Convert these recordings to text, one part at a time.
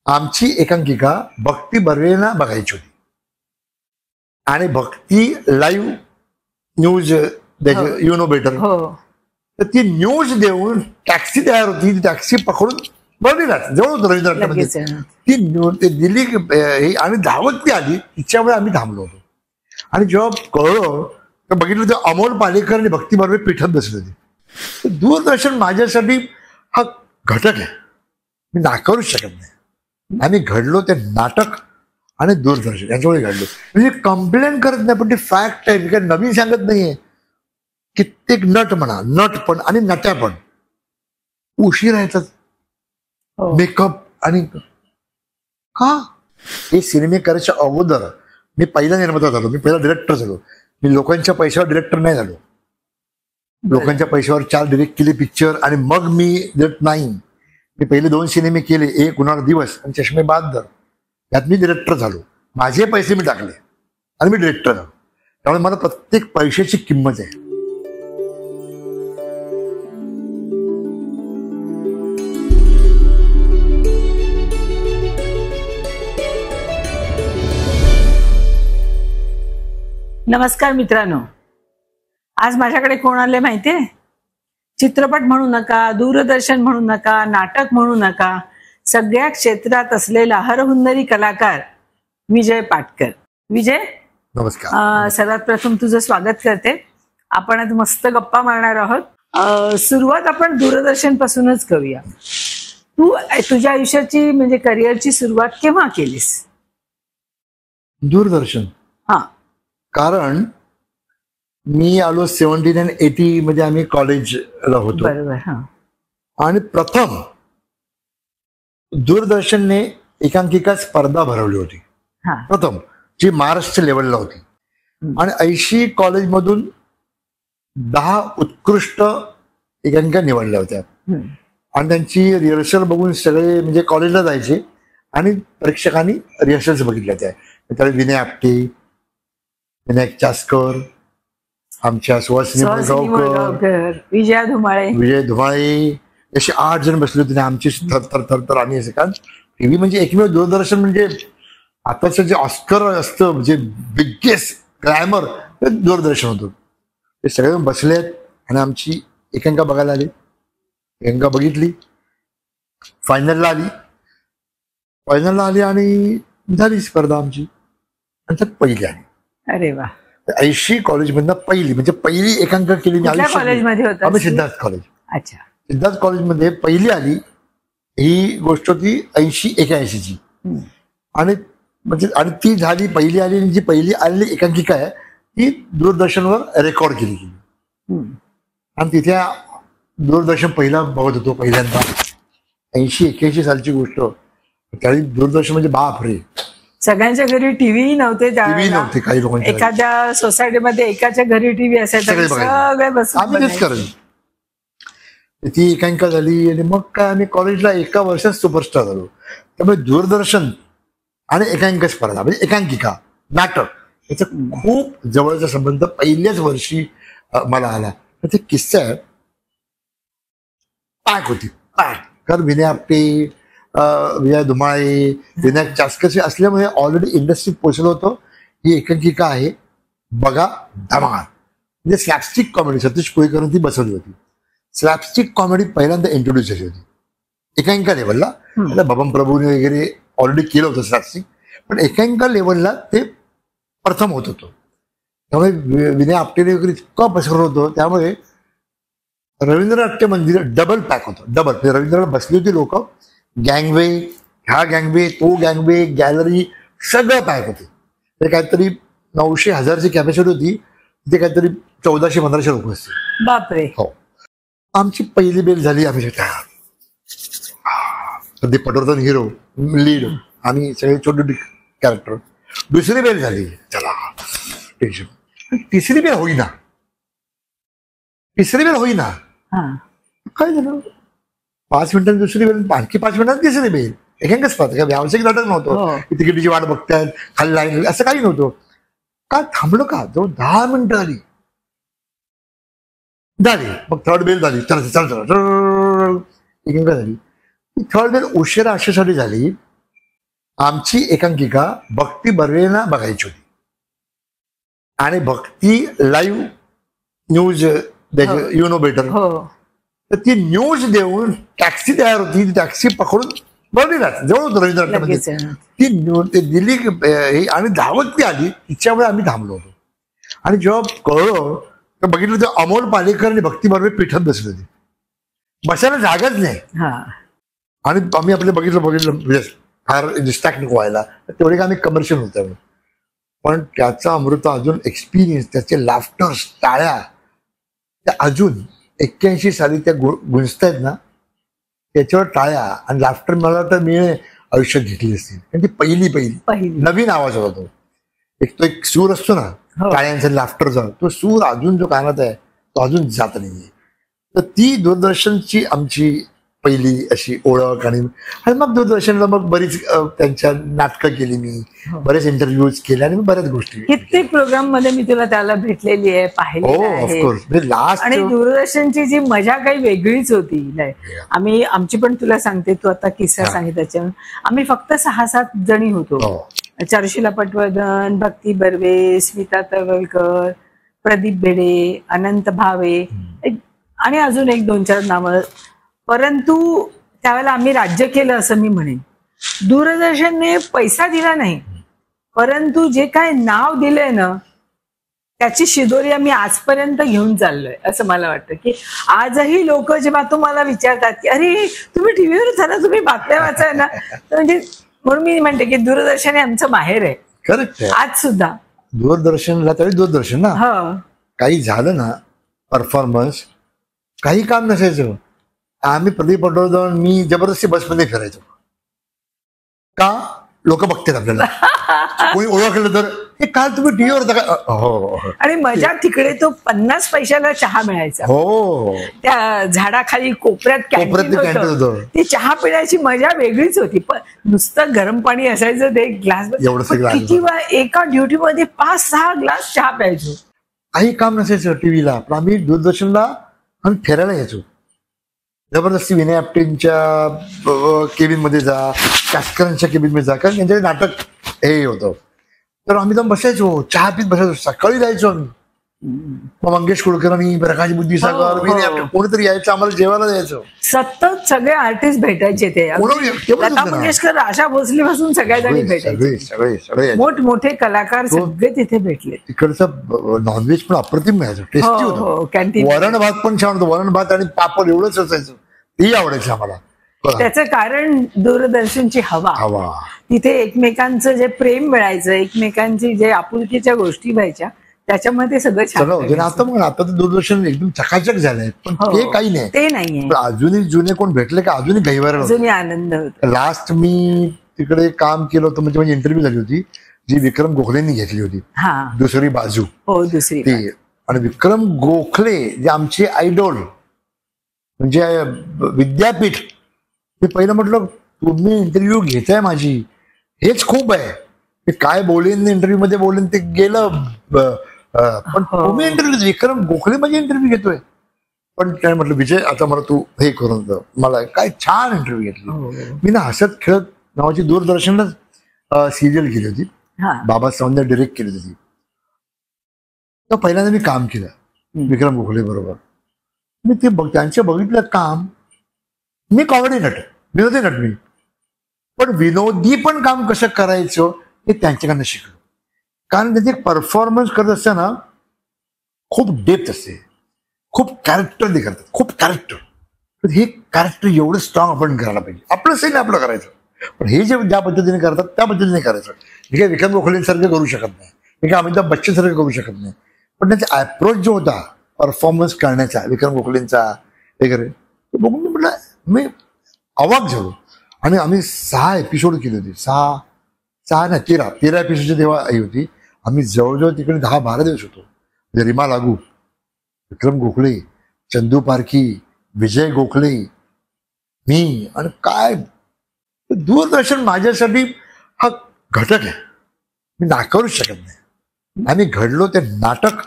आमची एकांकिका भक्ती बर्वेना बघायची होती आणि Bhakti live news you know better. तर ती न्यूज देऊन टॅक्सी तयार होती, ती टॅक्सी पकडून बर्वेला जवळ होतो रवींद्र नाट्यामध्ये. ती ते दिल्ली आणि धावत ती आली, तिच्यामुळे आम्ही थांबलो होतो. आणि जेव्हा कळलं तर बघितलं तर अमोल पालेकर आणि भक्ती बर्वे पिठात बसले होते. दूरदर्शन माझ्यासाठी हा घटक आहे, मी नाकारूच शकत नाही. आम्ही घडलो ते नाटक आणि दूरदर्शन याच्यामुळे घडलो. म्हणजे कंप्लेंट करत नाही, पण ती फॅक्ट आहे, काही नवीन सांगत नाहीये. कित्येक नट म्हणा, नट पण आणि नट्या पण उशीर येतात मेकअप आणि का. हे सिनेमे करायच्या अगोदर मी पहिला निर्माता झालो, मी पहिला डिरेक्टर झालो. मी लोकांच्या पैशावर डिरेक्टर नाही झालो. लोकांच्या पैशावर 4 डिरेक्ट केले पिक्चर आणि मग मी डिरेक्ट नाही. मी पहिले 2 सिनेमे केले, एक उन्हाळा दिवस आणि चष्मे बहादर, यात मी डिरेक्टर झालो. माझे पैसे मी टाकले आणि मी डिरेक्टर झालो. त्यामुळे मला प्रत्येक पैशाची किंमत आहे. नमस्कार मित्रांनो, आज माझ्याकडे कोण आले माहितीये? चित्रपट म्हणू नका, दूरदर्शन म्हणू नका, नाटक म्हणू नका, सगळ्या क्षेत्रात असलेला हरहुन्नरी कलाकार विजय पाटकर. विजय, नमस्कार. सर्वात प्रथम तुझं स्वागत करते. आपण आज मस्त गप्पा मारणार आहोत. सुरुवात आपण दूरदर्शन पासूनच करूया. तू तुझ्या आयुष्याची म्हणजे करिअरची सुरुवात केव्हा केलीस? दूरदर्शन. हा, कारण मी आलो 70 आणि 80 मध्ये, आम्ही कॉलेजला होतो. बरोबर. हा, आणि प्रथम दूरदर्शनने एकांकिका स्पर्धा भरवली होती, प्रथम, जी महाराष्ट्र लेवलला होती. आणि 80 कॉलेजमधून 10 उत्कृष्ट एकांकिका निवडल्या होत्या. आणि त्यांची रिहर्सल बघून सगळे म्हणजे कॉलेजला जायचे आणि प्रेक्षकांनी रिहर्सल्स बघितल्या होत्या. त्यावेळी विनय आपटे, विनायक चास्कर, आमच्या सुहासिनी मुळगावकर, विजय धुमाळे असे 8 जण बसले होते. आमची थर आणि असे. कारण टीव्ही म्हणजे एकमेव दूरदर्शन म्हणजे आताच जे ऑस्कर असतं म्हणजे बिगेस्ट ग्लॅमर दूरदर्शन होतं. ते सगळे बसलेत आणि आमची एकांकिका बघायला आली. एकांकिका बघितली, फायनलला आली आणि झाली स्पर्धा आमची. आणि त्यात पहिली आली. अरे वा. 80 कॉलेजमधनं पहिली एकांकिका केली मी कॉलेजमध्ये होता? आम्ही सिद्धार्थ कॉलेज. अच्छा. सिद्धार्थ कॉलेजमध्ये पहिली आली. ही गोष्ट होती 80-81 ची. आणि म्हणजे आणि ती झाली पहिली आली. आणि जी पहिली आलेली एकांकिका आहे ती दूरदर्शनवर रेकॉर्ड केली गेली. आणि तिथे दूरदर्शन पहिला बघत होतो पहिल्यांदा. 80-81 सालची गोष्ट. त्यावेळी दूरदर्शन म्हणजे बाप रे. सगळ्यांच्या घरी टीव्ही नव्हते. काही लोकांच्या, एखाद्या सोसायटीमध्ये एकाच्या घरी टीव्ही असायचा, सगळे बसून ती एकांकिका झाली. आणि मग काय आम्ही कॉलेजला एका वर्षात सुपरस्टार झालो. त्यामुळे दूरदर्शन आणि एकांकिका स्पर्धा म्हणजे एकांकिका नाटक याचा खूप जवळचा संबंध पहिल्याच वर्षी मला आला. ते किस्सा आहे, पॅक होती पॅक. कारण विनय आपटे, विजय धुमाळे, विनायक चास्कर असल्यामुळे ऑलरेडी इंडस्ट्रीत पोहोचलो होतो. ही एकांकिका आहे, बघा धमाल. म्हणजे स्लॅपस्टिक कॉमेडी सतीश कोळीकरांनी ती बसवली होती. स्लॅपस्टिक कॉमेडी पहिल्यांदा इंट्रोड्यूस झाली होती एकांकिका लेवलला. बबन प्रभूने वगैरे ऑलरेडी केलं होतं स्लॅपस्टिक, पण एकांकिका लेवलला ते प्रथम होत होतं. त्यामुळे विनय आपटेने वगैरे इतकं बसवलं होतं. त्यामुळे रवींद्र नाट्य मंदिर डबल पॅक होतं. डबल म्हणजे रवींद्रनाथ बसली होती लोक, गँगवे, ह्या गँगवे, तो गँगवे, गॅलरी सगळं पॅक होते. ते काहीतरी 900-1000ची कॅपॅसिटी होती. तिथे काहीतरी 1400-1500 लोक असतील. बापरे. हो. आमची पहिली बेल झाली. आम्ही प्रदीप पटवर्धन हिरो लीड, आम्ही सगळे छोटे कॅरेक्टर. दुसरी बेल झाली, चला टेन्शन. तिसरी बेल होईना, तिसरी बेल होईना. काय झालं? 5 मिनिटांनी दुसरी बेल, आणखी 5 मिनिटांनी तिसरी बेल. एकांकच पाहत काय व्यावसायिक नाटक नव्हतं. तिकीटीची वाट बघतायत, खाली लाईन, असं काही नव्हतं. का थांबलो का? जवळ 10 मिनिटं झाली. मग थर्ड बेल झाली. चला एकांकिका झाली. थर्ड बेल उशिरा अशासाठी झाली आमची एकांकिका भक्ती बर्वेना बघायची होती आणि Bhakti live news you know better, तर ती न्यूज देऊन टॅक्सी तयार होती, ती टॅक्सी पकडून बर्लिनला जवळ होतो रवींद्र नाट्यामध्ये, ती न्यूज दिली आणि धावत ती आली, तिच्यामुळे आम्ही थांबलो होतो. आणि जेव्हा कळलं तर बघितलं तर अमोल पालेकर आणि भक्ती बर्वे पिठात बसली होती, बसायला जागाच नाही. आणि आम्ही आपलं बघितलं फार डिस्ट्रॅक्ट नको व्हायला, तेवढे का आम्ही कमर्शियल होतो. पण त्याचा अमृत अजून एक्सपिरियन्स, त्याचे लाफ्टर्स, टाळ्या त्या अजून 81 साली त्या गुंजतायत ना, त्याच्यावर टाळ्या आणि लाफ्टर मला तर मी आयुष्यात घेतली असतील. कारण ती पहिली नवीन आवाज होता तो. एक सूर असतो ना टाळ्यांचा लाफ्टरचा, तो सूर अजून जो कानात आहे तो अजून जात नाहीये. तर ती दूरदर्शनची आमची पहिली अशी ओळख. आणि मग दूरदर्शनला मग बरीच त्यांच्या नाटकं केली मी, बरेच इंटरव्ह्यूज केले आणि बऱ्याच गोष्टी. कित्येक प्रोग्राम मध्ये मी तुला त्याला भेटलेली आहे, पाहिलेली आहे. लास्ट आणि दूरदर्शनची जी मजा काही वेगळीच होती. आमची पण तुला सांगते, तू आता किस्सा सांगितल्याच्या, आम्ही फक्त 6-7 जणी होतो. चारुशीला पटवर्धन, भक्ती बर्वे, स्मिता तळवलकर, प्रदीप भेडे, अनंत भावे आणि अजून 1-2-4 नावं. परंतु त्यावेळेला आम्ही राज्य केलं असं मी म्हणेन. दूरदर्शनने पैसा दिला नाही, परंतु जे काय नाव दिलंय ना त्याची शिदोरी आम्ही आजपर्यंत घेऊन चाललोय असं मला वाटतं. की आजही लोक जेव्हा तुम्हाला विचारतात की अरे तुम्ही टीव्हीवर झाला, तुम्ही बातम्या वाचाय ना, म्हणजे म्हणून मी म्हणते की दूरदर्शन हे आमचं माहेर आहे. करेक्ट. आज सुद्धा दूरदर्शनला तरी दूरदर्शन ना, काही झालं ना परफॉर्मन्स, काही काम नसायचं, आम्ही प्रदीप पटवर्धन मी जबरदस्ती बसमध्ये फिरायचो. का? लोक बघतात आपल्याला, कोणी ओळखलं तर हे काल तुम्ही टीव्हीवर होता का. हो. आणि मजा तिकडे तो 50 पैशाला चहा मिळायचा. हो. त्या झाडाखाली कोपऱ्यात कॅन्टीन होतं, ती चहा पिण्याची मजा वेगळीच होती. पण नुसतं गरम पाणी असायचं ते ग्लास, किती एका ड्युटीमध्ये 5-6 ग्लास चहा प्यायचो. काही काम नसायचं टीव्हीला, पण आम्ही दूरदर्शनला आणि फिरायला यायचो. जबरदस्ती विनय आपटेंच्या केबिन मध्ये जा, कास्करांच्या केबिन मध्ये जा, कारण त्यांच्या नाटक हे होतं. तर आम्ही जाऊन बसायचो, चहा पीत बसायचो. सकाळी जायचो आम्ही, मग मंगेश कुलकर्णी, प्रकाश बुद्धिसागर, विनय आपटे कोणीतरी यायचं, आम्हाला जेवायला द्यायचं. सतत सगळे आर्टिस्ट भेटायचे. ते लता मंगेशकर, आशा भोसले पासून सगळ्या जणी भेटायचे, सगळे मोठमोठे कलाकार सगळे तिथे भेटले. तिकडचं नॉनव्हेज पण अप्रतिम मिळायचं, टेस्टी होतं. कॅन्टीन वरण भात पण छान होतं, वरण भात आणि पापड एवढंच असायचं, तेही आवडायचं आम्हाला. त्याचं कारण दूरदर्शनची हवा. तिथे एकमेकांचं जे प्रेम मिळायचं, एकमेकांची जे आपुलकीच्या गोष्टी व्हायच्या, त्याच्यामध्ये सगळं छान होतं. आता तर दूरदर्शन एकदम चकाचक झालंय, पण ते काही नाही, ते नाहीये. अजूनही जुने कोण भेटले का अजूनही गैवार, अजूनही आनंद होतो. लास्ट मी तिकडे काम केलं होतं, म्हणजे माझी इंटरव्ह्यू झाली होती जी विक्रम गोखलेंनी घेतली होती, दुसरी बाजू. हो, दुसरी. आणि विक्रम गोखले जे आमचे आयडॉल, म्हणजे विद्यापीठ. मी पहिलं म्हटलं तुम्ही इंटरव्ह्यू घेताय माझी, हेच खूप आहे. ते काय बोलेन इंटरव्ह्यू मध्ये बोलेन ते गेलं, पण तुम्ही इंटरव्ह्यू, विक्रम गोखले माझी इंटरव्ह्यू घेतोय. पण काय म्हटलं विजय, आता मला तू हे करून मला काय छान इंटरव्ह्यू घेतली. मी ना हसत खेळत नावाची दूरदर्शनलाच सिरियल केली होती, बाबा सावंत डिरेक्ट केली होती. तर पहिल्यांदा मी काम केलं विक्रम गोखले बरोबर. मी ते त्यांचं बघितलं काम. मी कॉमेडी नट, विनोदी नट मी, पण विनोदी पण काम कसं करायचं हे त्यांच्याकडनं शिकलो. कारण त्यांचे परफॉर्मन्स करत असताना खूप डेप्थ असते, खूप कॅरेक्टर ते करतात, खूप कॅरेक्टर. तर हे कॅरेक्टर एवढं स्ट्रॉंग आपण करायला पाहिजे. आपलं सही आपलं करायचं, पण हे जे ज्या पद्धतीने करतात त्या पद्धतीने करायचं. हे काय विक्रम गोखलेंसारखं करू शकत नाही, हे काय अमिताभ बच्चन सारखं करू शकत नाही. पण त्यांचा अप्रोच जो होता परफॉर्मन्स करण्याचा विक्रम गोखलेंचा वगैरे, बघून मी म्हटलं, मी अवाक झालो. आणि आम्ही 6 एपिसोड केले होते, 13 एपिसोडची तेव्हा आई होती. आम्ही जवळजवळ तिकडे 10-12 दिवस होतो. रिमा लागू, विक्रम गोखले, चंदू पारखी, विजय गोखले, मी. आणि काय दूरदर्शन माझ्यासाठी हा घटक आहे, मी नाकारूच शकत नाही. आम्ही घडलो ते नाटक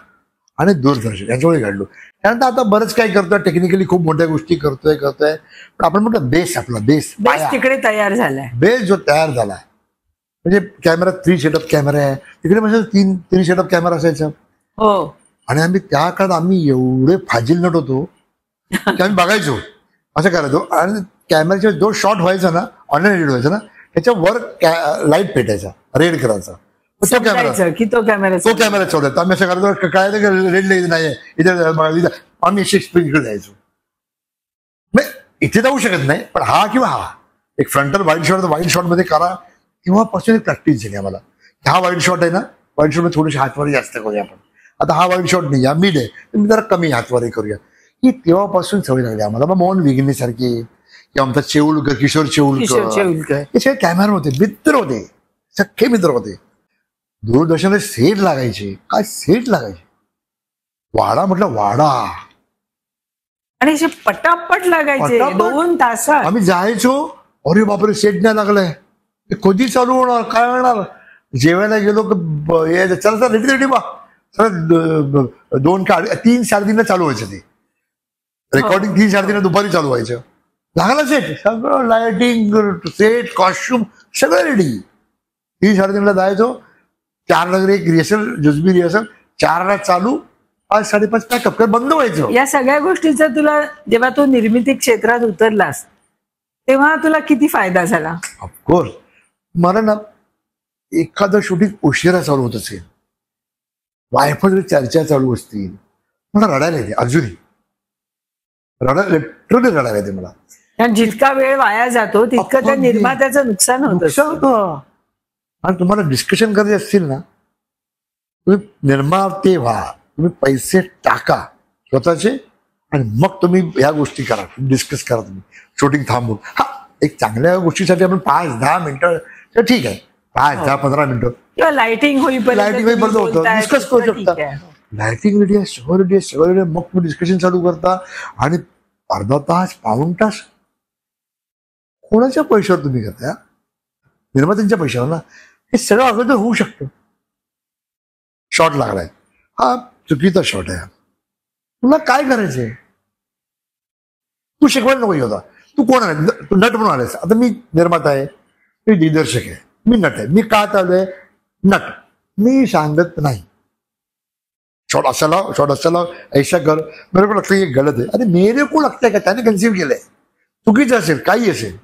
आणि दूरदर्शन यांच्यामुळे घडलो. त्यानंतर आता बरंच काय करतोय, टेक्निकली खूप मोठ्या गोष्टी करतोय, पण आपण म्हटलं बेस, आपला बेस तिकडे तयार झालाय. बेस जो तयार झाला म्हणजे कॅमेरा 3 सेटअप कॅमेरा आहे, तिकडे म्हणजे 3 सेटअप कॅमेरा असायचा. हो. आणि आम्ही त्या काळात आम्ही एवढे फाजील नट होतो की आम्ही बघायचो असं करायचो. आणि कॅमेऱ्याचा जो शॉट व्हायचा ना, ऑनलाईन एडिट व्हायचा ना, त्याच्यावर लाईट पेटायचा, रेड करायचा. तो कॅमेरा चढवतो. आम्ही असं करायचो, काय रेड लाईट नाही इथे, आम्ही इकडे जायचो. इथे जाऊ शकत नाही, पण हा किंवा हा एक फ्रंटल वाईड शॉट मध्ये करा. तेव्हापासून एक प्रॅक्टिस झाली आम्हाला. हा वाईड शॉट आहे ना, वाईड शॉट मध्ये थोडीशी हातवारी जास्त करूया आपण. आता हा वाईड शॉट नाही, हा मिड आहे, तुम्ही जरा कमी हातवारी करूया. ही तेव्हापासून सवय लागली आम्हाला. मग मोहन विघ्ने सारखे किंवा आमचा चेऊलकर, किशोर चेऊलकर, हे सगळे कॅमेरा होते, मित्र होते, सख्खे मित्र होते. दूरदर्शनला सेट लागायचे, काय सेट लागायचे. वाडा म्हटलं वाडा, आणि असे पटापट लागायचे 2 तासात. आम्ही जायचो, अरे बापरे सेट नाही लागलाय, कधी चालू होणार, काय होणार. जेवायला गेलो चला रेडी रेडी बा, 2 का 3 साडेतीनला चालू व्हायचं. ते रेकॉर्डिंग 3 साडेतीनला दुपारी चालू व्हायचं. लागला सेट, सगळं लाइटिंग, सेट, कॉस्ट्युम सगळं रेडी. 3 साडेतीनला जायचो, 4ला एक रिहर्सल, जुजबी रिहर्सल, 4ला चालू, 5 साडेपाच पॅकअप कर, बंद व्हायचं. या सगळ्या गोष्टीचा तुला जेव्हा तू निर्मिती क्षेत्रात उतरलास तेव्हा तुला किती फायदा झाला? ऑफकोर्स. मला ना एखादं शूटिंग उशिरा चालू होत असेल, वायफळ चर्चा चालू असतील, मला रडायला येते. अजूनही लिटरली रडायला येते मला. कारण जितका वेळ वाया जातो तितकं त्या निर्मात्याचं नुकसान होतं. आणि तुम्हाला डिस्कशन करायचे असतील ना, तुम्ही निर्माते व्हा, तुम्ही पैसे टाका स्वतःचे, आणि मग तुम्ही ह्या गोष्टी करा, डिस्कस करा. तुम्ही शूटिंग थांबून, हा एक चांगल्या गोष्टीसाठी आपण 5-10 मिनिटं तर ठीक आहे, 5-10-15 मिनिटं किंवा लाइटिंग होईपर्यंत होतं, डिस्कस करू शकता. लाइटिंग रेडी आहे, सगळं रेडी आहे, सगळं रेडी आहे, मग तुम्ही डिस्कशन चालू करता. आणि अर्धा तास, पाऊण तास कोणाच्या पैशावर तुम्ही करता? निर्मात्यांच्या पैशावर ना. हे सगळं अगोदर होऊ शकतं. शॉट लागलाय, हा चुकीचा शॉट आहे, तुला काय करायचंय? तू शिकवायला नको होता. तू कोण आहे? तू नट म्हणून आलायस. आता मी निर्माता आहे, मी दिग्दर्शक आहे, मी नट आहे. मी का चालू आहे? नट. मी सांगत नाही शॉट असा लाव, शॉट असा लाव, ऐसा कर, मेरे को लगता है ये गलत आहे. अरे मेरे को लगता है का त्याने कन्सिव्ह केलंय, चुकीचं असेल, काही असेल,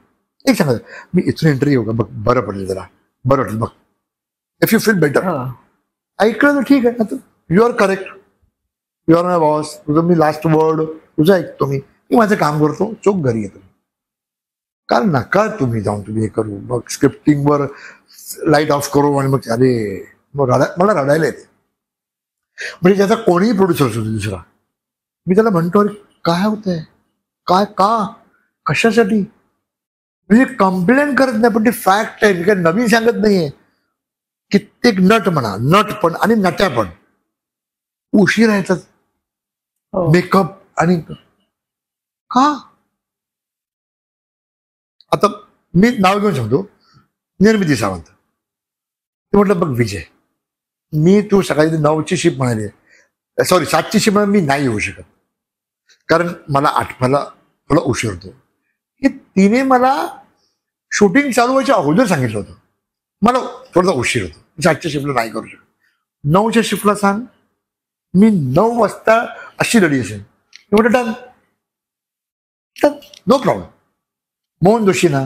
एक सांगा, मी इथून एंट्री येऊ का? बघ बरं पडेल, जरा बरं वाटेल बघ, इफ यू फील बेटर. ऐकलं तर ठीक आहे, you are correct, you are my boss, तुझं मी लास्ट वर्ड तुझं ऐकतो. मी माझं काम करतो, चोख घरी येतो. कारण नका तुम्ही जाऊन तुम्ही हे करू, मग स्क्रिप्टिंगवर लाईट ऑफ करू आणि मग अरे मग मला रडायला येते. म्हणजे ज्याचा कोणीही प्रोड्युसर असतो दुसरा, मी त्याला म्हणतो अरे काय होतंय, काय, का, कशासाठी? म्हणजे कंप्लेंट करत नाही, पण ते फॅक्ट आहे, काय नवीन सांगत नाहीये. कित्येक नट म्हणा, नट पण आणि नट्या पण उशीर येतात मेकअप आणि का. आता मी नाव घेऊन सांगतो, निर्मिती सावंत. ते म्हटलं बघ विजय, मी तू सकाळी 9ची शिफ्ट म्हणाली, सॉरी 7ची शिफ्ट म्हणाली, मी नाही येऊ शकत कारण मला आठवायला थोडा उशीर होतो. हे तिने मला शूटिंग चालू व्हायच्या अगोदर सांगितलं होतं, मला थोडासा उशीर होतो, 7च्या शिफ्टला नाही करू शकत. 9च्या शिफ्टला सांग, मी 9 वाजता अशी रेडी असेल. म्हटलं done, no problem. Mohan Joshi ना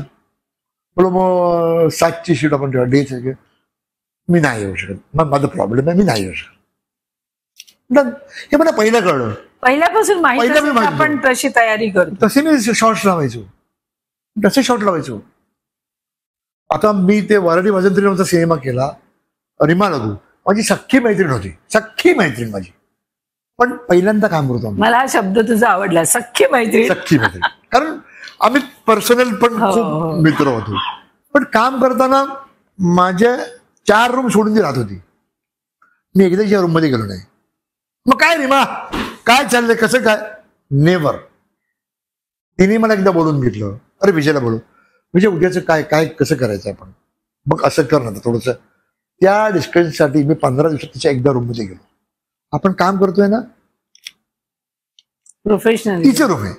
बोलो, मग 7ची शिफ्ट आपण ठेवा, डेच आहे, मी नाही येऊ शकत, मग माझा प्रॉब्लेम आहे, मी नाही येऊ शकत. डन. हे मला पहिलं कळलं, पहिल्यापासून माहिती आपण तशी तयारी करतो. तसे मी शॉर्ट्स लावायचो, तसे शॉर्ट लावायचो. आता मी ते वराडी भजंत्री नावाचा सिनेमा केला, रिमा लागू माझी सख्खी मैत्रीण होती, सख्खी मैत्रीण माझी, पण पहिल्यांदा काम करतो. मला हा शब्द तुझा आवडला, सख्खी मैत्रीण. सख्खी मैत्रीण, कारण आम्ही पर्सनल पण खूप मित्र होतो. पण काम करताना माझ्या 4 रूम सोडून ती राहत होती, मी एकदा या रूम मध्ये गेलो नाही. मग काय रिमा, काय चाललंय, कसं काय, नेव्हर. तिने मला एकदा बोलून घेतलं, अरे विजयला बोलू, विजय उद्याचं काय काय कसं करायचं आपण, मग असं कर ना थोडंसं. त्या डिस्कशनसाठी मी 15 दिवसात तिच्या एकदा रूम मध्ये गेलो. आपण काम करतोय ना, प्रोफेशनल, तिचं रूम आहे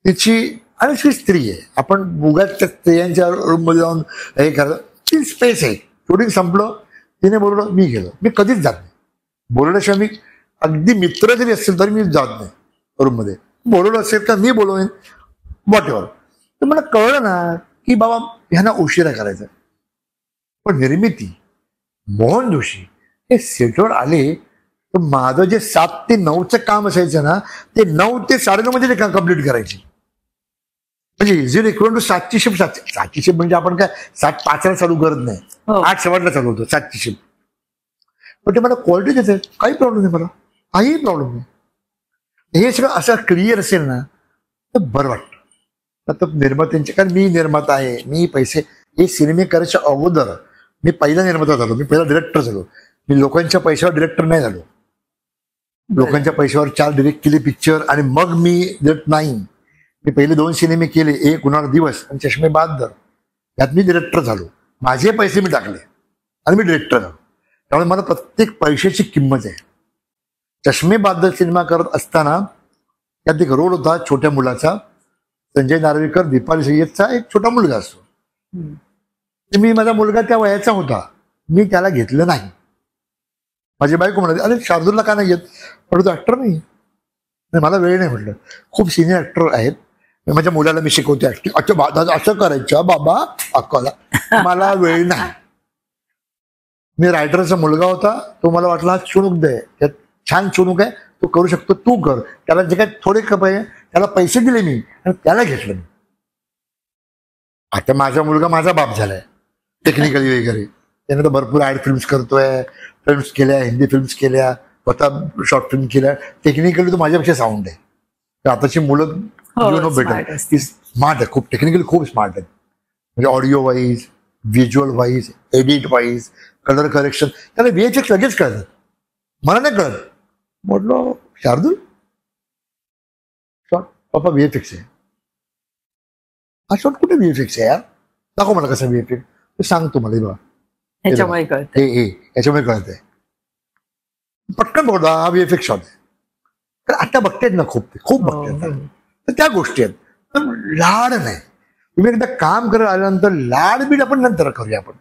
तिची, आणि ती स्त्री आहे, आपण उगाच स्त्रियांच्या रूम मध्ये जाऊन हे करत, ती स्पेस आहे, शूटिंग संपलं, तिने बोलवलं, मी गेलो. मी कधीच जात नाही बोलवल्याशिवाय. मी अगदी मित्र जरी असेल तरी मी जात नाही रूममध्ये. बोलवलं असेल तर मी बोलवेन, व्हॉट एव्हर. तर मला कळलं ना की बाबा ह्यांना उशिरा करायचा. पण निर्मिती मोहन जोशी हे सेटवर आले तर माझं जे 7 ते 9चं काम असायचं ना, ते 9 ते 9:30 मध्ये कम्प्लीट करायचे. म्हणजे इझिली इक्वल टू 7ची शिफ्ट. 7ची शिफ्ट म्हणजे आपण काय 7:05 चालू करत नाही, 8:15 चालू होतो 7ची शिफ्ट. पण ते मला क्वालिटी देते, काही प्रॉब्लेम नाही, मला काही प्रॉब्लेम नाही. हे सगळं असं क्लिअर असेल ना तर बरं वाटतं. आता निर्मात्यांचे, कारण मी निर्माता आहे, मी पैसे, हे सिनेमे करायच्या अगोदर मी पहिला निर्माता झालो, मी पहिला डिरेक्टर झालो. मी लोकांच्या पैशावर डिरेक्टर नाही झालो. लोकांच्या पैशावर 4 डिरेक्ट केले पिक्चर आणि मग मी डिरेक्ट नाही. मी पहिले 2 सिनेमे केले, एक उन्हाळा दिवस आणि चष्मे बहाद्दर, यात मी डिरेक्टर झालो. माझे पैसे मी टाकले आणि मी डिरेक्टर झालो. त्यामुळे मला प्रत्येक पैशाची किंमत आहे. चष्मे बहाद्दर सिनेमा करत असताना त्यात एक रोल होता छोट्या मुलाचा, संजय नार्वेकर, दीपाली सय्यदचा एक छोटा मुलगा असतो. मी, माझा मुलगा त्या वयाचा होता, मी त्याला घेतलं नाही. माझी बायको म्हणाली, अरे शार्दूलला का नाही घेत? पण तो ऍक्टर नाही, मला वेळ नाही. म्हटलं खूप सिनियर ऍक्टर आहेत, माझ्या मुलाला मी शिकवते ऍक्टिंग. अच्छा दादा असं करायचं बाबा अक्काला, मला वेळ नाही. मी रायटरचा मुलगा होता, तो मला वाटला हा चुणूक दे, त्यात छान चुणूक आहे, तो करू शकतो, तू कर. त्याला जे काय थोडे आहे त्याला पैसे दिले मी आणि त्याला घेतलं मी. आता माझा मुलगा माझा बाप झालाय टेक्निकली वगैरे. त्याने तर भरपूर ऍड फिल्म्स करतोय, फिल्म्स केल्या, हिंदी फिल्म्स केल्या, स्वतः शॉर्ट फिल्म केल्या. टेक्निकली तो माझ्यापेक्षा साऊंड आहे. तर आताची मुलं यू नो बेटर, स्मार्ट आहे, खूप टेक्निकली खूप स्मार्ट आहेत. म्हणजे audio wise, visual wise, edit wise, colour correction, त्याला VFX लगेच कळतात, मला नाही कळत. म्हटलं शार्दूल शॉर्ट, पापा VFX आहे. हा शॉर्ट कुठे VFX आहे यार, दाखव मला कसं VFX. सांगतो मला बघा, याच्यामुळे कळत, याच्यामुळे कळतंय. पटकन बघा हा VFX शॉट आहे. तर आता बघतायत ना खूप बघतायत. तर त्या गोष्टी आहेत. तर लाड नाही. तुम्ही एकदा काम करत आल्यानंतर लाड बीड आपण नंतर करूया. आपण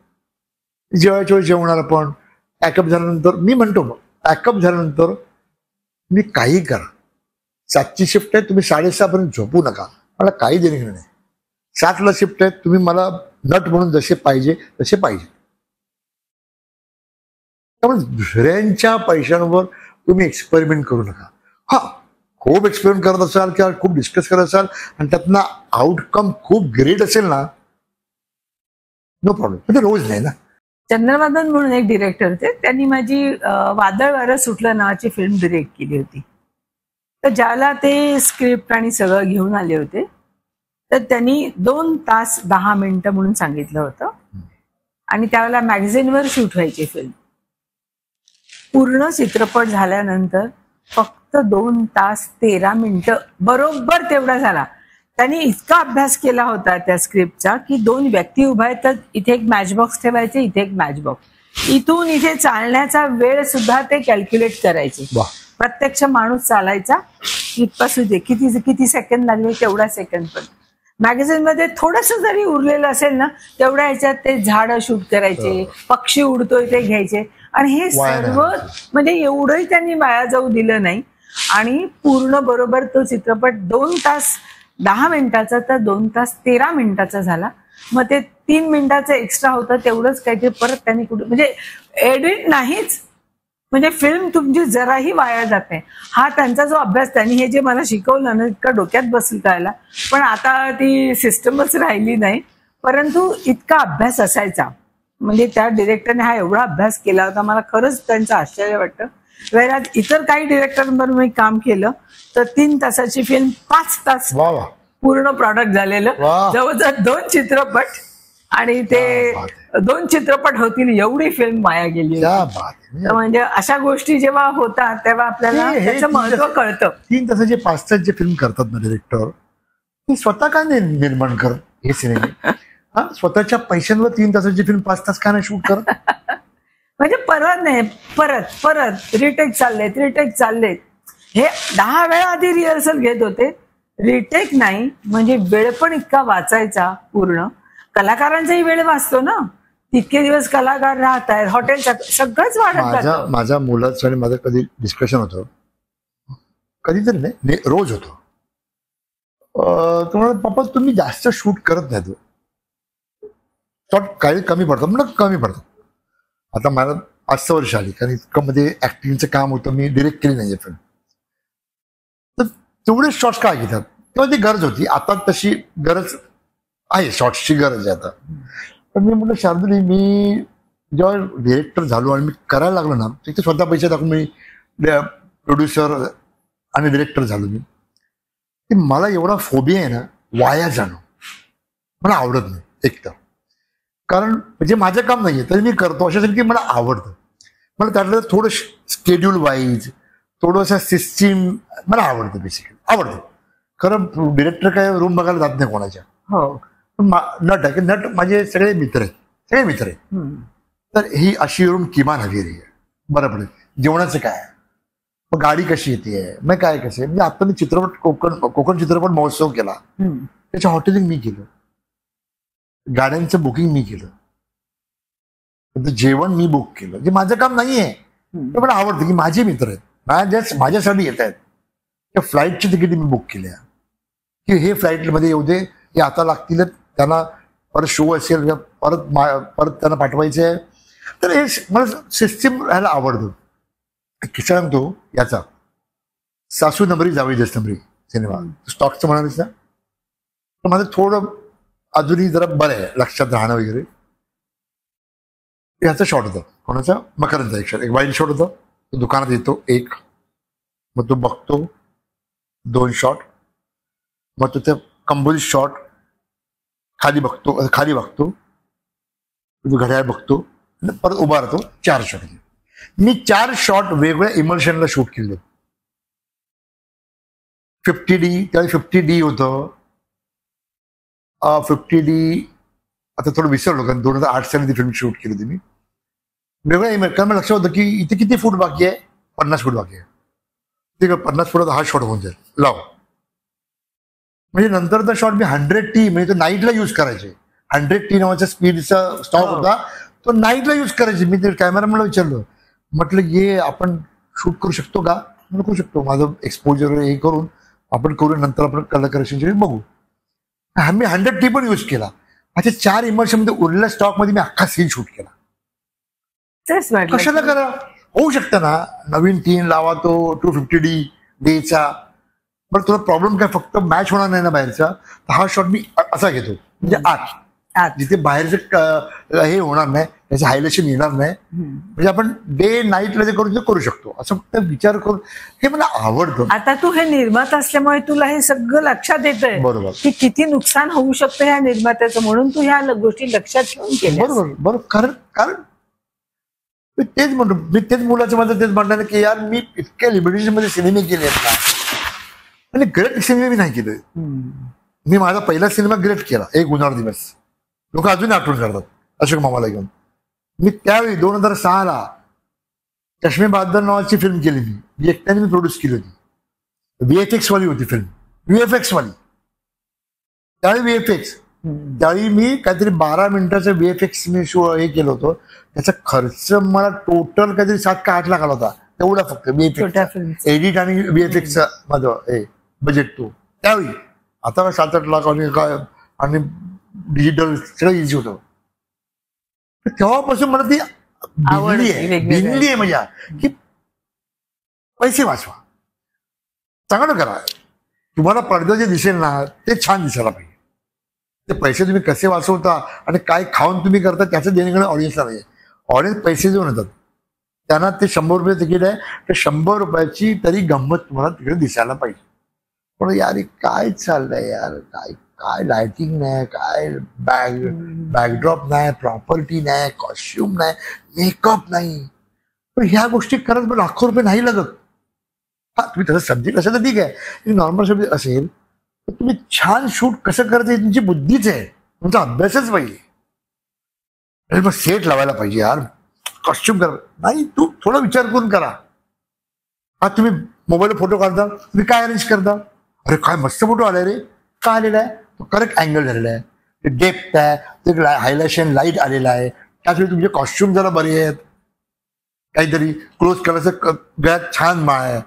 जेवायच्या वेळी जेवणार, आपण पॅकअप झाल्यानंतर, मी म्हणतो पॅकअप झाल्यानंतर मी काही करा. 7ची शिफ्ट आहे, तुम्ही 6:30 पर्यंत झोपू नका, मला काही देणे नाही. 7ला शिफ्ट आहे, तुम्ही मला नट म्हणून जसे पाहिजे तसे पाहिजे. त्यामुळे दुसऱ्यांच्या पैशांवर तुम्ही एक्सपेरिमेंट करू नका. हा, खूप एक्सपेरिमेंट करत असाल किंवा खूप डिस्कस करत असाल आणि त्यातनं आउटकम खूप ग्रेट असेल ना, नो प्रॉब्लेम. पण ते रोज नाही ना. चंद्रवादन म्हणून एक डिरेक्टर होते, त्यांनी माझी वादळ वारं सुटलं नावाची फिल्म डिरेक्ट केली होती. तर ज्याला ते स्क्रिप्ट आणि सगळं घेऊन आले होते, तर त्यांनी 2 तास 10 मिनिटं म्हणून सांगितलं होतं. आणि त्यावेळेला मॅगझिनवर शूट व्हायची फिल्म. पूर्ण चित्रपट झाल्यानंतर फक्त 2 तास 13 मिनिटं बरोबर तेवढा झाला. त्यांनी इतका अभ्यास केला होता त्या स्क्रिप्टचा की 2 व्यक्ती उभा आहेत, तर इथे एक मॅचबॉक्स ठेवायचे, इथे एक मॅचबॉक्स, इथून इथे चालण्याचा वेळ सुद्धा ते कॅल्क्युलेट करायचे. प्रत्यक्ष माणूस चालायचा इथपासून ते किती सेकंद लागले तेवढा सेकंद. पण मॅगझिन मध्ये थोडस जरी उरलेलं असेल ना, तेवढ्या ह्याच्यात ते झाडं शूट करायचे, पक्षी उडतोय ते घ्यायचे. आणि हे सर्व म्हणजे एवढंही त्यांनी वाया जाऊ दिलं नाही. आणि पूर्ण बरोबर तो चित्रपट 2 तास 10 मिनिटाचा तर 2 तास 13 मिनिटाचा झाला. मग ते 3 मिनिटाचं एक्स्ट्रा होतं, तेवढंच काहीतरी परत त्यांनी कुठे, म्हणजे एडिट नाहीच, म्हणजे फिल्म तुमची जराही वाया जाते. हा त्यांचा जो अभ्यास, त्यांनी हे जे मला शिकवलं ना, इतका डोक्यात बसलं त्याला. पण आता ती सिस्टमच राहिली नाही, परंतु इतका अभ्यास असायचा. म्हणजे त्या डिरेक्टरने हा एवढा अभ्यास केला होता, मला खरंच त्यांचं आश्चर्य वाटतं. वेळात इतर काही डिरेक्टरांबरोबर मी काम केलं तर 3 तासाची फिल्म 5 तास पूर्ण प्रॉडक्ट झालेलं, जवळजवळ 2 चित्रपट. आणि ते 2 चित्रपट होतील एवढी फिल्म वाया गेली. म्हणजे अशा गोष्टी जेव्हा होतात तेव्हा आपल्याला त्याचं महत्व कळतं. 3 तासाचे 5 तासाचे फिल्म करतात ना डिरेक्टर, ते स्वतः का नाही निर्माण करत हे सिनेमे? हा, स्वतःच्या पैशांवर 3 तासाची फिल्म 5 तास का नाही शूट करत? म्हणजे परत नाही, परत रिटेक चाललेत. हे 10 वेळा आधी रिहर्सल घेत होते, रिटेक नाही. म्हणजे वेळ पण इतका वाचायचा पूर्ण. कलाकारांचाही वेळ वाचतो ना. इतके दिवस कलाकार राहत आहेत, हॉटेलच्या सगळंच वाढत जातं. माझ्या मुलाचं आणि माझं कधी डिस्कशन होतं, कधीतरी नाही रोज होतं. तुम्हाला पप्पा तुम्ही जास्त शूट करत नाही, तो शॉट काही कमी पडतात म्हणजे कमी पडतात. आता मला 5 वर्ष आली, कारण इतकं मध्ये ऍक्टिंगचं काम होतं, मी डिरेक्ट केली नाही फिल्म, तर तेवढे शॉट्स काय घेतात तेव्हा ती गरज होती. आता तशी गरज आहे, शॉर्ट्सची गरज आहे आता. पण मी म्हटलं शार्दुली, मी जेव्हा डिरेक्टर झालो आणि मी करायला लागलो ना, तिथे स्वतः पैसे टाकून मी प्रोड्युसर आणि डिरेक्टर झालो मी, की मला एवढा फोबिया आहे ना वाया जाणं, मला आवडत नाही एक तर. कारण म्हणजे माझं काम नाहीये तरी मी करतो अशासाठी की मला आवडतं. मला त्यातलं थोडं स्केड्यूल वाईज थोडंसं सिस्टीम मला आवडतं, बेसिकली आवडतं. खरं डिरेक्टर काय रूम बघायला जात नाही कोणाच्या. हो, नट आहे की नट माझे सगळे मित्र आहेत, तर ही अशी रूम किमान हवी आहे. बरं पडेल. जेवणाचं काय, मग गाडी कशी येते, मग काय कसं. म्हणजे आता मी चित्रपट कोकण चित्रपट महोत्सव केला, त्याचं हॉटेलिंग मी केलं, गाड्यांचं बुकिंग मी केलं, जेवण मी बुक केलं. जे माझं काम नाहीये, ते मला आवडतं की माझे मित्र आहेत, माझ्यासाठी येत आहेत. त्या फ्लाईटची तिकीट मी बुक केल्या की हे फ्लाईटमध्ये येऊ दे, हे आता लागतील, त्यांना परत शो असेल परत त्यांना पाठवायचं आहे. तर हे मला सिस्टीम राहायला आवडतं. किस्सा सांगतो याचा, सासू नंबरी जावई दस नंबरी सिनेमा, स्टॉकचं म्हणालीस ना, तर माझं थोडं अजूनही जरा बरं आहे लक्षात राहणं वगैरे. याचा शॉट होता, कोणाचा, मकरंदचा एक शॉट, एक वाईल्ड शॉट होता. तो दुकानात येतो एक, मग तो बघतो 2 शॉट, मग तो त्या कंपोजिट शॉट खाली बघतो, घड्याळ बघतो, परत उभा राहतो. 4 शॉट. मी 4 शॉट वेगवेगळ्या इमल्शनला शूट केले. 50D, त्यावेळी 50D होतं. 50D आता थोडं विसरलो, कारण 2008 साली ती फिल्म शूट केली होती मी. वेगळ्या कारण मला लक्षात होतं की इथे किती फूट बाकी आहे, 50 फूट बाकी आहे. ठीक आहे, 50 फुटाचा हा शॉट होऊन जाईल, लाव. म्हणजे नंतरचा शॉट मी 100T, म्हणजे तो नाईटला यूज करायचे. 100T नावाचा स्पीडचा स्टॉक होता, तो नाईटला यूज करायचे. मी ते कॅमेरामॅनला विचारलं, म्हटलं ये आपण शूट करू शकतो का. मला करू शकतो, माझं एक्सपोजर हे करून आपण करू, नंतर आपण कलर करेक्शन बघू. आम्ही 100T पण यूज केला. अच्छा, 4 इमर्शन मध्ये उरलेल्या स्टॉक मध्ये मी अख्खा सीन शूट केला. कशाला करा, होऊ शकतं ना. नवीन 3 लावा, तो 250D द्यायचा. बरं तुला प्रॉब्लेम काय, फक्त मॅच होणार नाही ना बाहेरचा, तर हा शॉट मी असा घेतो, म्हणजे आत जिथे बाहेरचं हे होणार नाही, त्याचं हायलायशन येणार नाही. म्हणजे आपण डे नाईटला जे करू शकतो, असं फक्त विचार करून. हे मला आवडतं. आता तू हे निर्माता असल्यामुळे तुला हे सगळं लक्षात येतंय, बरोबर, की किती नुकसान होऊ शकतं ह्या निर्मात्याचं, म्हणून तू ह्या गोष्टी लक्षात ठेवून केल्या. बरोबर. कारण मी तेच म्हणतो, मी तेच मुलाचं माझं तेच म्हणणार की यार मी इतक्या लिमिटेशन मध्ये सिनेमे केले आहेत ना, आणि ग्रेट सिनेमे मी नाही केले. मी माझा पहिला सिनेमा ग्रेट केला, एक उन्हाळा दिवस. लोक अजून आठवण करतात अशोक मामाला घेऊन. मी त्यावेळी 2006ला चष्मे बहादर नावाची फिल्म केली. मी एकट्याने मी प्रोड्यूस केली होती. VFX वाली होती फिल्म, VFX वाली. त्यावेळी VFX, त्यावेळी मी काहीतरी 12 मिनिटाचं VFX मी हे केलं होतं. त्याचा खर्च मला टोटल काहीतरी 7 का 8 लाख आला होता, तेवढा फक्त VFX, एडिट आणि VFX माझं बजेट तो त्यावेळी. आता 7-8 लाख आणि डिजिटल सगळं इझी होतं. तेव्हापासून मला ती भिंगली आहे माझ्या, की पैसे वाचवा, चांगलं करा. तुम्हाला पडद्यात जे दिसेल ना ते छान दिसायला पाहिजे. ते पैसे तुम्ही कसे वाचवता आणि काय खाऊन तुम्ही करता त्याचं देणं ऑडियन्सला नाही. ऑडियन्स पैसे देऊन येतात, त्यांना ते 100 रुपये तिकीट आहे, तर 100 रुपयाची तरी गंमत तुम्हाला तिकडे दिसायला पाहिजे. पण यार काय चाललंय यार, काय लाइटिंग नाही, काय बॅकड्रॉप नाही, प्रॉपर्टी नाही, कॉस्ट्युम नाही, मेकअप नाही. पण ह्या गोष्टी करत पण लाखो रुपये नाही लागत. हा तुम्ही तसं सब्जेक्ट असेल तर ठीक आहे, नॉर्मल सब्जेक्ट असेल तर तुम्ही छान शूट कसं करता तुमची बुद्धीच आहे, तुमचा अभ्यासच पाहिजे. मग सेट लावायला पाहिजे यार, कॉस्ट्युम करा नाही, तू थोडा विचार करून करा. हा तुम्ही मोबाईलवर फोटो काढता, तुम्ही काय अरेंज करता, अरे काय मस्त फोटो आलाय रे, काय आलेला आहे, तो करेक्ट अँगल झालेला आहे, डेप्थ आहे, हायलायशन लाईट आलेला आहे, त्याचवेळी तुमचे कॉस्ट्युम जरा बरे आहेत, काहीतरी क्लोज कलरचं गळ्यात छान माळ आहे,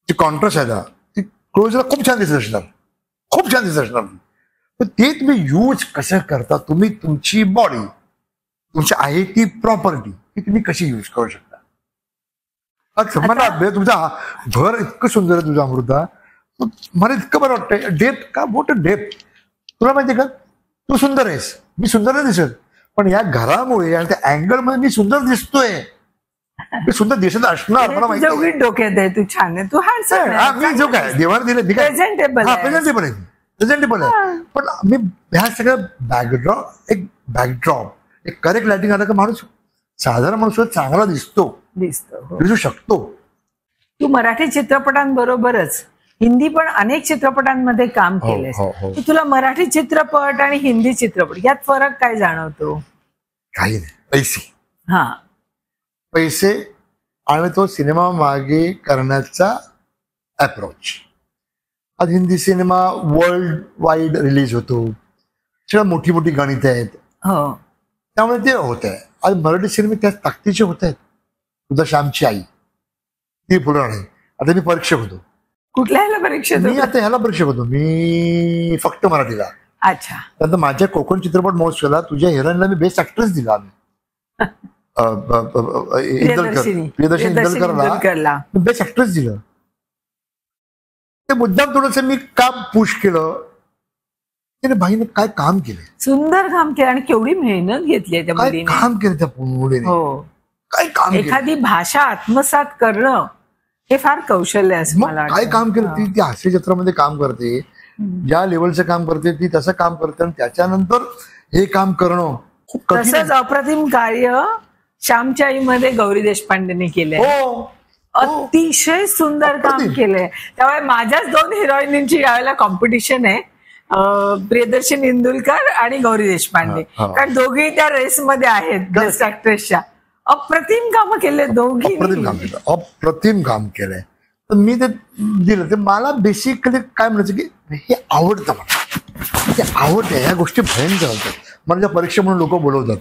ती कॉन्ट्रास्ट आहे ना, ती क्लोजला खूप छान दिसत असणार, खूप छान दिसत असणार. पण ते तुम्ही यूज कसं करता, तुम्ही तुमची बॉडी तुमची आहे ती प्रॉपर्टी ती तुम्ही कशी यूज करू शकता. मला तुमचा घर इतकं सुंदर आहे तुझा अमृता, मला इतकं बरं वाटतंय. डेप्थ का मोठं डेप्थ. तुला माहितीये का, तू सुंदर आहेस, मी सुंदर नाही दिसत, पण या घरामुळे आणि त्या अँगल मध्ये मी सुंदर दिसतोय. मी सुंदर दिसत असणार मला माहिती. डोक्यात आहे, तू छान आहे, तू हँडसम. मी जो काय देवाने दिलं प्रेझेंटेबल आहे, प्रेझेंटेबल आहे. पण मी ह्या सगळ्या बॅकड्रॉप एक करेक्ट लाइटिंग आलं का माणूस, साधारण माणूस चांगला दिसू शकतो. तू मराठी चित्रपटांबरोबरच हिंदी पण अनेक चित्रपटांमध्ये काम केलंस. तुला मराठी चित्रपट आणि हिंदी चित्रपट यात फरक काय जाणवतो? काही नाही, पैसे. हा, पैसे आणि तो सिनेमा मागे करण्याचा अप्रोच. आज Hindi cinema world wide release होतो, सगळं मोठी मोठी गणित आहेत, त्यामुळे ते होत आहे. आज मराठी सिनेमे त्या ताकदीचे होत आहेत. तुझा श्यामची आई, ती पुराणे. आता मी परीक्षक होतो. कुठल्या ह्याला परीक्षेत? मी आता ह्याला परीक्षक होतो, मी फक्त मराठीला. अच्छा. नंतर माझ्या कोकण चित्रपट महोत्सवाला तुझ्या हिरोईनला मी बेस्ट ऍक्ट्रेस दिला. प्रियदर्शनी इंदलकरला बेस्ट ऍक्ट्रेस दिलं. ते मुद्दाम थोडंसं मी का पुश केलं, त्याने बाईने काय काम केलं, सुंदर काम केलं आणि केवढी मेहनत घेतली त्या मुलीने, काम केलं त्या मुलीने. काय काम, एखादी भाषा आत्मसात करणं हे फार कौशल्य असं मला वाटतं. काय काम केलं ती हास्य चित्रामध्ये काम करते, ज्या लेवलचं काम करते ती तसं काम करते, आणि त्याच्यानंतर हे काम करणं खूप कठीण. तसंच अप्रतिम कार्य श्यामच्या आईमध्ये गौरी देशपांडेने केलंय. अतिशय सुंदर काम केलंय. त्यामुळे माझ्याच 2 हिरोईनींची यावेळेला कॉम्पिटिशन आहे, प्रियदर्शनी इंदुलकर आणि गौरी देशपांडे. कारण दोघेही त्या रेसमध्ये आहेत बेस्ट ऍक्ट्रेसच्या. अप्रतिम काम केले दोघी, अप्रतिम काम केलंय. तर मी ते दिलं. ते मला बेसिकली काय म्हणायचं की हे आवडतं, मला ते आवडतं. ह्या गोष्टी भयंकर होतात. मला परीक्षा म्हणून लोक बोलवतात,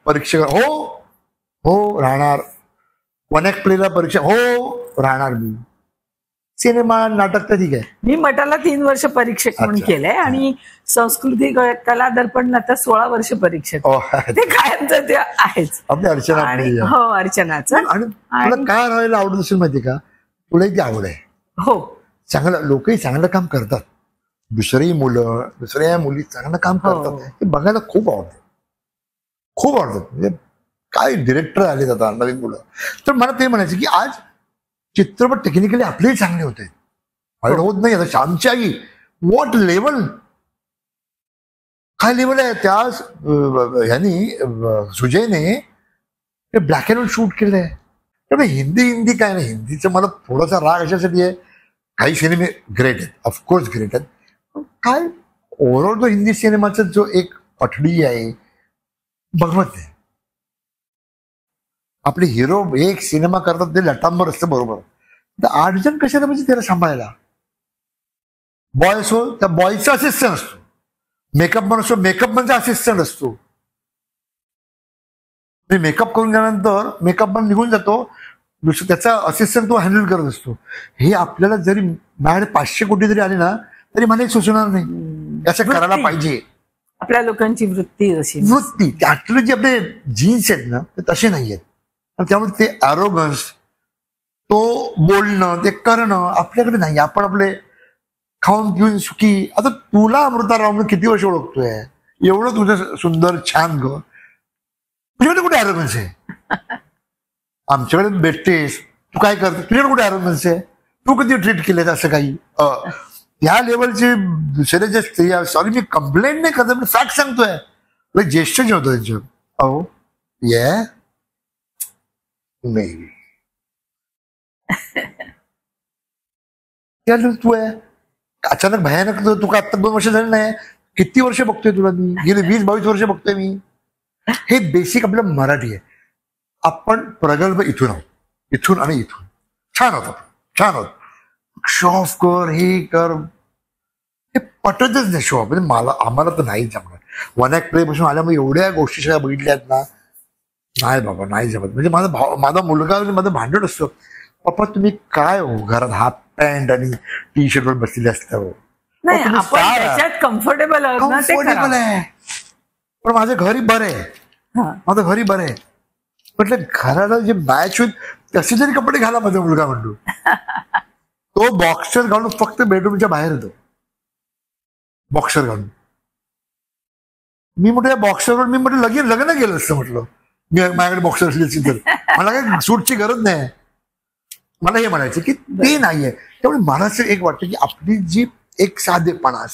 परीक्षा हो राहणार, वन ऍक्ट प्लेला परीक्षा हो राहणार. मी सिनेमा नाटक तर ठीक आहे. मी मटाला 3 वर्ष परीक्षक म्हणून केलंय आणि संस्कृती कला दर्पण आता 16 वर्ष परीक्षक. ते कायमचं ते आहेच. आपल्या अर्चना, हो अर्चनाचं. आणि तुला काय राहायला आवडत असेल माहिती का, तुलाही ती आवड आहे. हो, चांगलं, लोकही चांगलं काम करतात, दुसरी मुलं दुसऱ्या मुली चांगलं काम करतात, ते बघायला खूप आवडतं, खूप आवडतं. म्हणजे काय डिरेक्टर आले आता नवीन मुलं. तर मला ते म्हणायचं की आज चित्रपट टेक्निकली आपलेही चांगले होते, वाईट होत नाही. आता श्यामची आई व्हॉट लेवल, काय लेवल आहे. त्या ह्यांनी सुजयने ते ब्लॅक अँड व्हाईट शूट केलंय. त्यामुळे हिंदी काय नाही. हिंदीचं मला थोडासा राग अशासाठी आहे, काही सिनेमे ग्रेट आहेत, ऑफकोर्स ग्रेट आहेत, काय ओव्हरऑल तो हिंदी सिनेमाचा जो एक पठडी आहे बघवत नाही. आपले हिरो एक सिनेमा करतात ते लटांबर असतं, बरोबर. तर 8 जण कशाला म्हणजे त्याला सांभाळायला. बॉय असो, त्या बॉयचा असिस्टंट असतो, मेकअप मॅन असतो, मेकअप मॅनचा असिस्टंट असतो. मेकअप करून गेल्यानंतर मेकअप मॅन निघून जातो, त्याचा असिस्टंट तो हँडल करत असतो. हे आपल्याला जरी माझ्याकडे 500 कोटी जरी आले ना तरी मला एक सुचणार नाही, असं करायला पाहिजे. आपल्या लोकांची वृत्ती त्यातले जे आपले जीन्स आहेत ना ते तसे नाही आहेत. त्यामुळे ते ॲरोगन्स, तो बोलणं, ते करणं आपल्याकडे नाही. आपण आपले खाऊन पिऊन सुखी. आता तुला अमृता राव मी किती वर्ष ओळखतोय, एवढं तुझं सुंदर छान घर, तुझ्याकडे कुठे ॲरोगन्स आहे? आमच्याकडे भेटतेस, तू काय करतो, तुझ्याकडे कुठे ॲरोगन्स आहे? तू कधी ट्रीट केलं असं काही? ह्या लेवलचे दुसरे जे स्त्रिया, सॉरी मी कंप्लेंट नाही करत, मी फॅक्ट सांगतोय, ज्येष्ठ जे होतं त्यांच्या, अहो ये नाही तू आहे अचानक भयानक. तू का आत्ता 2 वर्ष झाली नाही, किती वर्ष बघतोय तुला मी, गेले 20-22 वर्ष बघतोय मी. हे बेसिक आपलं मराठी आहे. आपण प्रगल्भ इथून आहोत, इथून आणि इथून छान होत, छान होत. शो ऑफ कर, हे कर, हे पटतच नाही शो ऑफ. म्हणजे आम्हाला तर नाही जमणार. वन ऍक्ट प्ले पासून आल्यामुळे एवढ्या गोष्टी सगळ्या बघितल्या आहेत ना, नाही बाबा नाही जमत. म्हणजे माझा मुलगा माझं भांडण असतो, पप्पा तुम्ही काय हो घरात हाफ पॅन्ट आणि टी शर्टवर बसलेले असता हो. नाही आपण त्याच्यात कम्फर्टेबल कम्फर्टेबल आहे, पण माझं घरी बरं आहे, माझं घरी बरं आहे. म्हटलं घराला जे मॅच होईल तसे जरी कपडे घाला माझा मुलगा म्हणतो. तो बॉक्सर घालून फक्त बेडरूमच्या बाहेर येतो, बॉक्सर घालून. मी म्हटलं या बॉक्सरवर मी म्हटलं लग्न केलं असतं म्हटलं, मी माझ्याकडे बॉक्सर असली तर मला काही सूटची गरज नाही. मला हे म्हणायचं की ते नाहीये. त्यामुळे मला असं एक वाटतं की आपली जी एक साधेपणा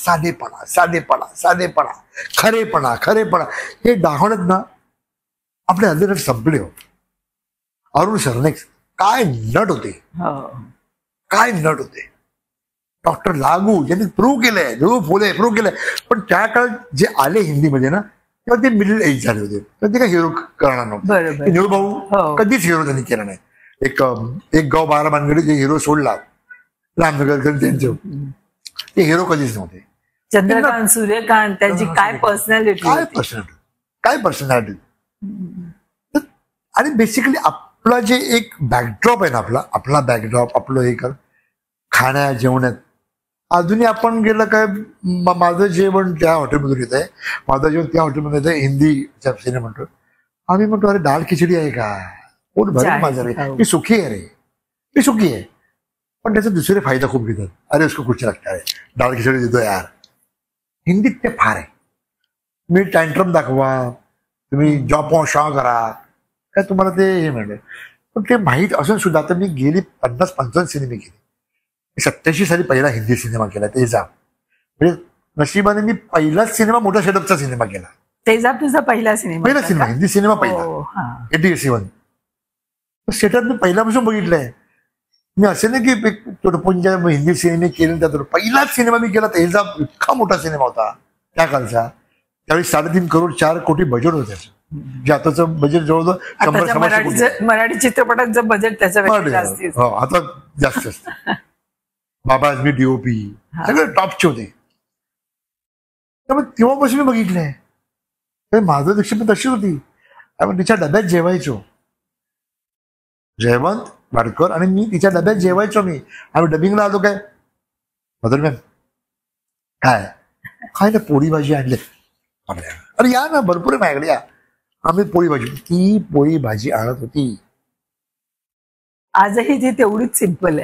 खरेपणा हे दाखवण्यात ना आपले हल्ली संपले हो. अरुण सरनेक्स काय नट होते, काय नट होते. डॉक्टर लागू यांनी प्रूव्ह केलंय, प्रूव्ह केलंय. पण त्या काळात जे आले हिंदीमध्ये ना तेव्हा ते मिडल एज झाले होते, तर ते काय हिरो करणार नव्हते. निळू भाऊ कधीच हिरो त्यांनी केला नाही. एक गाव 12 भानगडी जे हिरो सोडला रामनगर त्यांचे, ते हिरो कधीच नव्हते. चंद्रकांत, सूर्यकांत त्यांची काय पर्सनॅलिटी. आणि बेसिकली आपला जे एक बॅकड्रॉप आहे ना, आपला बॅकड्रॉप आपलं हे खाण्या जेवणात अजूनही आपण गेलं काय, माझं जेवण त्या हॉटेलमधून येत आहे, माझं जेवण त्या हॉटेलमधून येत आहे, हिंदी सिनेमा म्हणतो आम्ही, म्हणतो अरे डाळ खिचडी आहे का, पोट भरेल माझं रे, मी सुखी आहे रे, मी सुखी आहे. पण त्याचा दुसरे फायदा खूप घेतात, अरे उसको कुछ लगता है डाळ खिचडी देतो यार. हिंदीत ते फार आहे. तुम्ही टँट्रम दाखवा, तुम्ही जॉब शॉ करा, काय तुम्हाला ते हे मिळेल. पण ते माहीत असून सुद्धा आता मी गेली 50-55 सिनेमे केले. 87 साली पहिला हिंदी सिनेमा केला तेजाब. म्हणजे नशिबाने मी पहिलाच सिनेमा मोठ्या सेटअपचा सिनेमा केला. तेजाब तुझा पहिला सिनेमा हिंदी सिनेमा पहिला 87. सेटअप मी पहिल्यापासून बघितलंय. मी असे नाही की तोडपुंजा हिंदी सिनेमे केले, त्यात पहिलाच सिनेमा मी केला तेजाब. इतका मोठा सिनेमा होता त्या कालचा. त्यावेळी 3.5 करोड 4 कोटी बजेट होतं त्याचं, जे आताचं बजेट जवळजवळ मराठी चित्रपटाचं बजेट त्याच्यापेक्षा आता जास्त असतं. बाबा आजमी डीओपी सगळे टॉपचे होते. त्यामुळे तेव्हापासून मी बघितलंय. माझं दक्षिण पण तशी होती. आपण तिच्या डब्यात जेवायचो, जयवंत वाडकर आणि मी तिच्या डब्यात जेवायचो. आम्ही डबिंगला आलो, काय मदर मॅम काय काय ना पोळी भाजी आणले, अरे या ना भरपूर आहे माझ्याकडे या. आम्ही पोळी भाजी, ती पोळी भाजी आणत होती. आजही ती तेवढीच सिंपल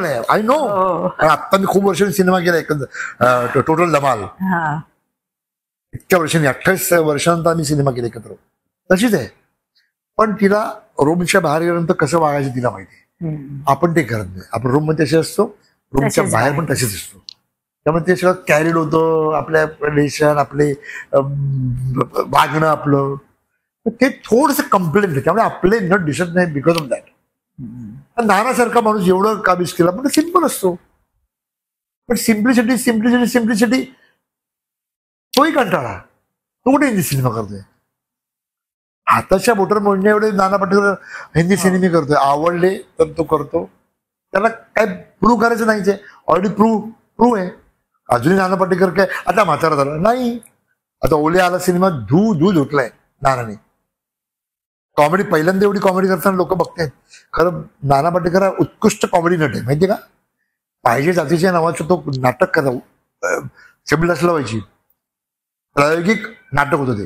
आहे. I know. आता मी खूप वर्षांनी सिनेमा केला एकत्र, टोटल धमाल. इतक्या वर्षांनी 28 वर्षांनंतर आम्ही सिनेमा केला एकत्र. तशीच आहे. पण तिला रूमच्या बाहेर गेल्यानंतर कसं वागायचं तिला माहिती. आपण ते करत नाही. आपण रूम मध्ये तसे असतो, रूमच्या बाहेर पण तसेच असतो. त्यामुळे ते सगळं कॅरीड होतं. आपल्या रिलेशन, आपले वागणं आपलं ते थोडंसं कंप्लेंट आहे. त्यामुळे आपले नट दिसत नाही बिकॉज ऑफ दॅट. नानासारखा माणूस एवढं काबीज केला पण सिम्पल असतो. पण सिम्प्लिसिटी तोही कंटाळा. तो कुठे हिंदी सिनेमा करतोय? हाताच्या बोटर मोडण्या एवढे नाना पाटेकर हिंदी सिनेमे करतोय. आवडले तर तो करतो. त्याला काय प्रूव्ह करायचं नाहीच आहे. ऑलरेडी प्रूव्ह आहे. अजूनही नाना पाटेकर काय आता म्हातारा झाला नाही. आता ओले आला सिनेमा धू धुतलाय नानाने. कॉमेडी पहिल्यांदा एवढी कॉमेडी करताना लोक बघतायत. खरं नाना पाटेकर हा उत्कृष्ट कॉमेडी नट आहे माहितीये का. पाहिजे जातीच्या नावाचं तो नाटक करा, शबिलासला व्हायची प्रायोगिक नाटक होतं ते.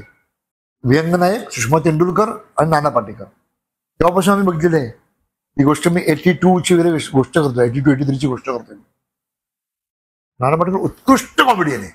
व्यंगनायक सुषमा तेंडुलकर आणि नाना पाटेकर. तेव्हापासून आम्ही बघितलेलं आहे. ही गोष्ट मी 82ची वगैरे गोष्ट करतोय, 82-83ची गोष्ट करतोय. नाना पाटेकर उत्कृष्ट कॉमेडियन आहे.